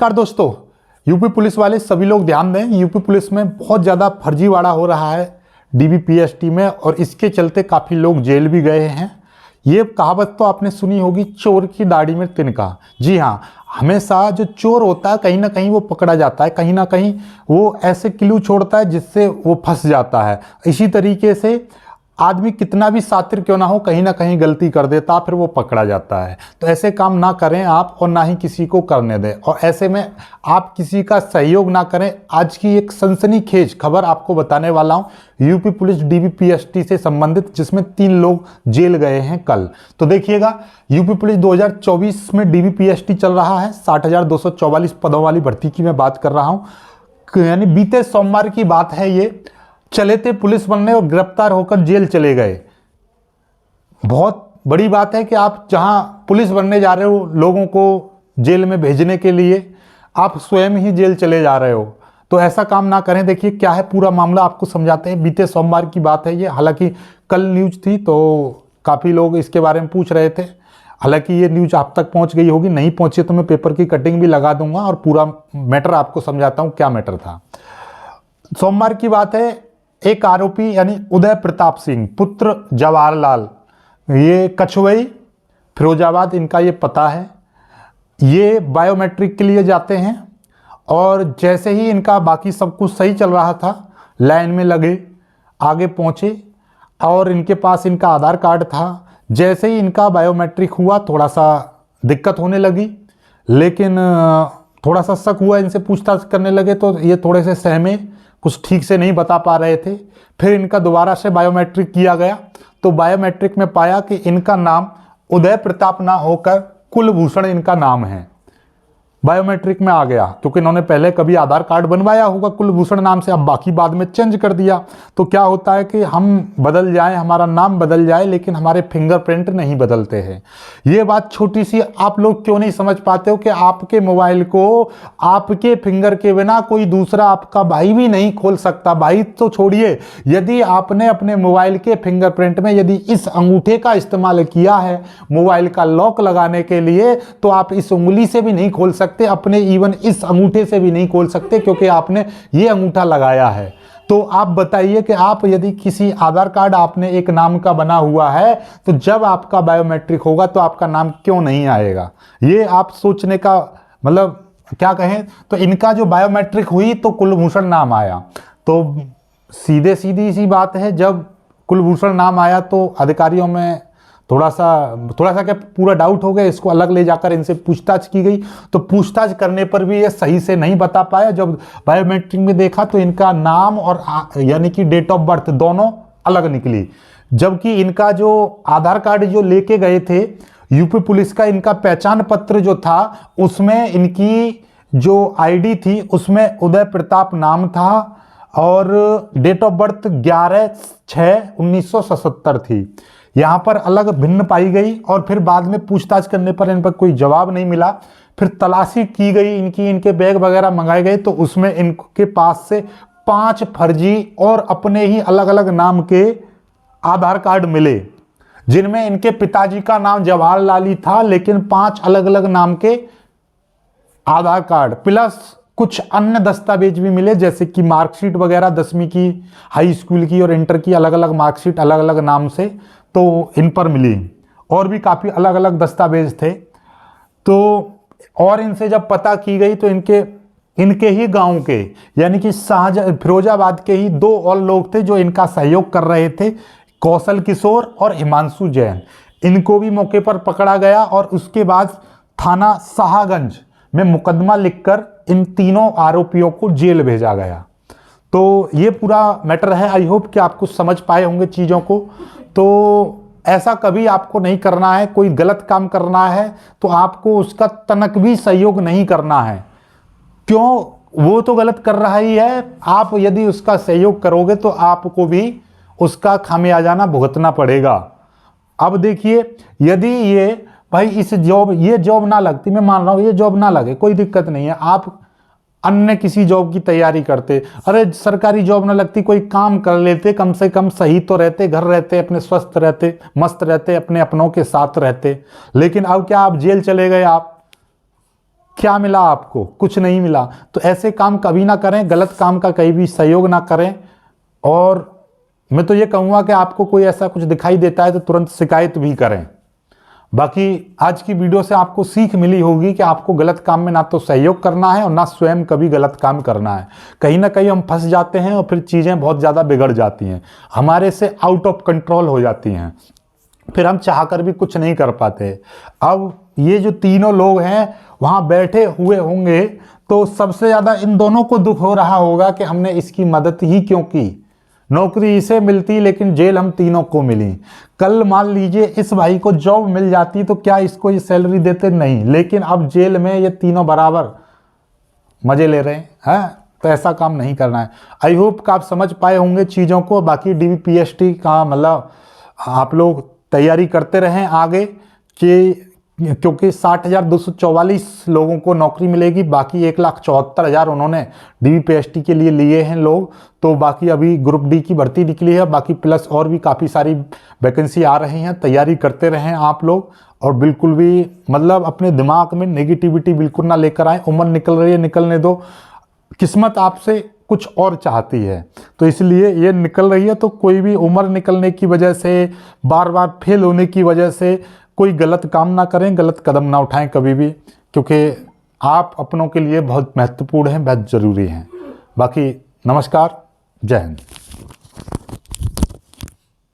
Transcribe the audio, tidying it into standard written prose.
नमस्कार दोस्तों, UP police वाले सभी लोग ध्यान दें। यूपी पुलिस में बहुत ज़्यादा फर्जीवाड़ा हो रहा है डीबीपीएसटी में, और इसके चलते काफ़ी लोग जेल भी गए हैं। ये कहावत तो आपने सुनी होगी, चोर की दाढ़ी में तिनका। जी हाँ, हमेशा जो चोर होता है कहीं ना कहीं वो पकड़ा जाता है, कहीं ना कहीं वो ऐसे क्लू छोड़ता है जिससे वो फंस जाता है। इसी तरीके से आदमी कितना भी शातिर क्यों ना हो, कहीं ना कहीं गलती कर देता, फिर वो पकड़ा जाता है। तो ऐसे काम ना करें आप, और ना ही किसी को करने दें, और ऐसे में आप किसी का सहयोग ना करें। आज की एक सनसनीखेज खबर आपको बताने वाला हूं, यूपी पुलिस डीबीपीएसटी से संबंधित, जिसमें 3 लोग जेल गए हैं कल। तो देखिएगा, यूपी पुलिस 2024 में डीबीपीएसटी चल रहा है। 60,244 पदों वाली भर्ती की मैं बात कर रहा हूं, यानी बीते सोमवार की बात है। ये चले थे पुलिस बनने और गिरफ्तार होकर जेल चले गए। बहुत बड़ी बात है कि आप जहां पुलिस बनने जा रहे हो, लोगों को जेल में भेजने के लिए आप स्वयं ही जेल चले जा रहे हो। तो ऐसा काम ना करें। देखिए क्या है पूरा मामला, आपको समझाते हैं। बीते सोमवार की बात है ये, हालांकि कल न्यूज थी तो काफ़ी लोग इसके बारे में पूछ रहे थे। हालांकि ये न्यूज आप तक पहुंच गई होगी, नहीं पहुंची तो मैं पेपर की कटिंग भी लगा दूंगा और पूरा मैटर आपको समझाता हूँ क्या मैटर था। सोमवार की बात है, एक आरोपी यानी उदय प्रताप सिंह पुत्र जवाहरलाल, ये कछुवई फिरोजाबाद इनका ये पता है। ये बायोमेट्रिक के लिए जाते हैं, और जैसे ही इनका बाकी सब कुछ सही चल रहा था, लाइन में लगे, आगे पहुंचे, और इनके पास इनका आधार कार्ड था। जैसे ही इनका बायोमेट्रिक हुआ, थोड़ा सा दिक्कत होने लगी, लेकिन थोड़ा सा शक हुआ, इनसे पूछताछ करने लगे तो ये थोड़े से सहमे, कुछ ठीक से नहीं बता पा रहे थे। फिर इनका दोबारा से बायोमेट्रिक किया गया, तो बायोमेट्रिक में पाया कि इनका नाम उदय प्रताप ना होकर कुलभूषण इनका नाम है। बायोमेट्रिक में आ गया, क्योंकि इन्होंने पहले कभी आधार कार्ड बनवाया होगा कुलभूषण नाम से, अब बाकी बाद में चेंज कर दिया। तो क्या होता है कि हम बदल जाएं, हमारा नाम बदल जाए, लेकिन हमारे फिंगरप्रिंट नहीं बदलते हैं। ये बात छोटी सी आप लोग क्यों नहीं समझ पाते हो कि आपके मोबाइल को आपके फिंगर के बिना कोई दूसरा आपका भाई भी नहीं खोल सकता। भाई तो छोड़िए, यदि आपने अपने मोबाइल के फिंगरप्रिंट में यदि इस अंगूठे का इस्तेमाल किया है मोबाइल का लॉक लगाने के लिए, तो आप इस उंगली से भी नहीं खोल सकते, अपने इवन इस अंगूठे से भी नहीं खोल सकते, क्योंकि आपने ये अंगूठा लगाया है। तो आप बताइए कि आप यदि किसी आधार कार्ड आपने एक नाम का बना हुआ है, तो जब आपका बायोमेट्रिक होगा तो आपका नाम क्यों नहीं आएगा? ये आप सोचने का मतलब क्या कहें। तो इनका जो बायोमेट्रिक हुई तो कुलभूषण नाम आया। तो सीधी सी बात है, जब कुलभूषण नाम आया तो अधिकारियों में थोड़ा सा क्या पूरा डाउट हो गया। इसको अलग ले जाकर इनसे पूछताछ की गई, तो पूछताछ करने पर भी ये सही से नहीं बता पाया। जब बायोमेट्रिक में देखा तो इनका नाम और यानी कि डेट ऑफ बर्थ दोनों अलग निकली, जबकि इनका जो आधार कार्ड जो लेके गए थे यूपी पुलिस का, इनका पहचान पत्र जो था उसमें इनकी जो आईडी थी उसमें उदय प्रताप नाम था, और डेट ऑफ बर्थ 11/6/1977 थी। यहाँ पर अलग भिन्न पाई गई, और फिर बाद में पूछताछ करने पर इन पर कोई जवाब नहीं मिला। फिर तलाशी की गई इनकी, इनके बैग वगैरह मंगाए गए, तो उसमें इनके पास से 5 फर्जी और अपने ही अलग अलग नाम के आधार कार्ड मिले, जिनमें इनके पिताजी का नाम जवाहरलाल ही था, लेकिन 5 अलग अलग नाम के आधार कार्ड प्लस कुछ अन्य दस्तावेज भी मिले, जैसे कि मार्कशीट वगैरह 10वीं की, हाई स्कूल की और इंटर की अलग अलग मार्कशीट अलग अलग नाम से तो इन पर मिली, और भी काफ़ी अलग अलग दस्तावेज थे। तो और इनसे जब पता की गई तो इनके ही गांव के यानी कि फिरोजाबाद के ही 2 और लोग थे जो इनका सहयोग कर रहे थे, कौशल किशोर और हिमांशु जैन। इनको भी मौके पर पकड़ा गया, और उसके बाद थाना शाहगंज में मुकदमा लिखकर इन तीनों आरोपियों को जेल भेजा गया। तो ये पूरा मैटर है। आई होप कि आप कुछ समझ पाए होंगे चीज़ों को। तो ऐसा कभी आपको नहीं करना है। कोई गलत काम करना है तो आपको उसका तनक भी सहयोग नहीं करना है। क्यों? वो तो गलत कर रहा ही है, आप यदि उसका सहयोग करोगे तो आपको भी उसका खामियाजाना भुगतना पड़ेगा। अब देखिए, यदि ये भाई ये जॉब ना लगती, मैं मान रहा हूँ ये जॉब ना लगे, कोई दिक्कत नहीं है, आप अन्य किसी जॉब की तैयारी करते। अरे सरकारी जॉब ना लगती, कोई काम कर लेते, कम से कम सही तो रहते, घर रहते, अपने स्वस्थ रहते, मस्त रहते, अपने अपनों के साथ रहते। लेकिन अब क्या, आप जेल चले गए। आप क्या मिला आपको? कुछ नहीं मिला। तो ऐसे काम कभी ना करें, गलत काम का कहीं भी सहयोग ना करें। और मैं तो ये कहूँगा कि आपको कोई ऐसा कुछ दिखाई देता है तो तुरंत शिकायत भी करें। बाकी आज की वीडियो से आपको सीख मिली होगी कि आपको गलत काम में ना तो सहयोग करना है और ना स्वयं कभी गलत काम करना है। कहीं ना कहीं हम फंस जाते हैं और फिर चीज़ें बहुत ज़्यादा बिगड़ जाती हैं, हमारे से आउट ऑफ कंट्रोल हो जाती हैं, फिर हम चाहकर भी कुछ नहीं कर पाते। अब ये जो तीनों लोग हैं वहाँ बैठे हुए होंगे तो सबसे ज़्यादा इन दोनों को दुख हो रहा होगा कि हमने इसकी मदद ही क्यों की। नौकरी इसे मिलती लेकिन जेल हम तीनों को मिली। कल मान लीजिए इस भाई को जॉब मिल जाती तो क्या इसको ये सैलरी देते? नहीं। लेकिन अब जेल में ये तीनों बराबर मजे ले रहे हैं। तो ऐसा काम नहीं करना है। आई होप कि आप समझ पाए होंगे चीज़ों को। बाकी DBPST का मतलब आप लोग तैयारी करते रहें आगे कि क्योंकि 60,244 लोगों को नौकरी मिलेगी, बाकी 1,74,000 उन्होंने DBPST के लिए लिए हैं लोग। तो बाकी अभी ग्रुप डी की भर्ती निकली है, बाकी प्लस और भी काफ़ी सारी वैकेंसी आ रही हैं। तैयारी करते रहें आप लोग और बिल्कुल भी मतलब अपने दिमाग में नेगेटिविटी बिल्कुल ना लेकर आए। उम्र निकल रही है, निकलने दो। किस्मत आपसे कुछ और चाहती है तो इसलिए ये निकल रही है। तो कोई भी उम्र निकलने की वजह से, बार बार फेल होने की वजह से कोई गलत काम ना करें, गलत कदम ना उठाएं कभी भी, क्योंकि आप अपनों के लिए बहुत महत्वपूर्ण हैं, बहुत ज़रूरी हैं। बाकी नमस्कार, जय हिंद।